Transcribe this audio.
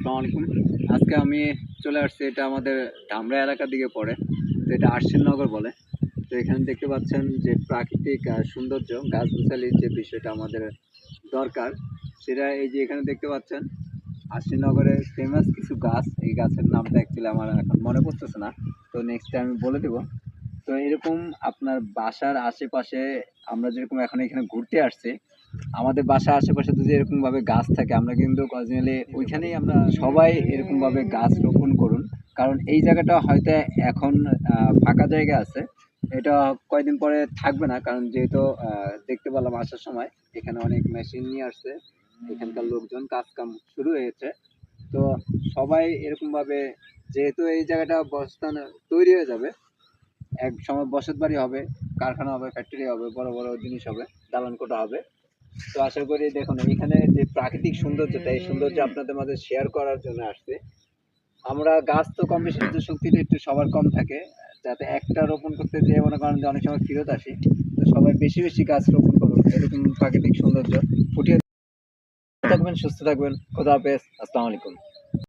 আসসালামু আলাইকুম। আজকে আমি চলে আসছি, এটা আমাদের ধামরা এলাকার দিকে পড়ে। তো এটা আশ্বিননগর বলে। তো এখানে দেখতে পাচ্ছেন যে প্রাকৃতিক সৌন্দর্য, গাছগাছালির যে বিষয়টা আমাদের দরকার, সেটা এই যে এখানে দেখতে পাচ্ছেন। আশ্বিননগরের ফেমাস কিছু গাছ, এই গাছের নামটা অ্যাকচুয়ালি আমার এখন মনে পড়তেছে না। তো নেক্সট টাইম আমি বলে দেবো। তো এরকম আপনার বাসার আশেপাশে, আমরা যেরকম এখন এখানে ঘুরতে আসছি, আমাদের বাসার আশেপাশে যদি এরকম ভাবে গাছ থাকে, আমরা কিন্তু অরিজিনালি ওইখানেই আমরা সবাই এরকম ভাবে গাছ রোপণ করুন। কারণ এই জায়গাটা হয়তো এখন ফাঁকা জায়গা আছে, এটা কয়দিন পরে থাকবে না। কারণ যেহেতু দেখতে পেলাম আসার সময় এখানে অনেক মেশিন নিয়ে আসছে, এখানকার লোকজন কাজ কাম শুরু হয়েছে। তো সবাই এরকম ভাবে, যেহেতু এই জায়গাটা বস্তান তৈরি হয়ে যাবে, এক সময় বসত বাড়ি হবে, কারখানা হবে, ফ্যাক্টরি হবে, বড় বড় জিনিস হবে, দালান কোঠা হবে। তো আশা করি দেখুন এখানে যে প্রাকৃতিক সৌন্দর্যটা, এই সৌন্দর্য আপনাদের মাঝে শেয়ার করার জন্য আসছে। আমরা গাছ তো কম বেশি, যে শক্তিটা একটু সবার কম থাকে, যাতে একটা রোপণ করতে যে মনে করেন যে অনেক সময় ফেরত আসি। তো সবাই বেশি বেশি গাছ রোপণ করুন, এরকম প্রাকৃতিক সৌন্দর্য ফুটিয়ে থাকবেন। সুস্থ থাকবেন। খোদা হাফেজ। আসসালামু আলাইকুম।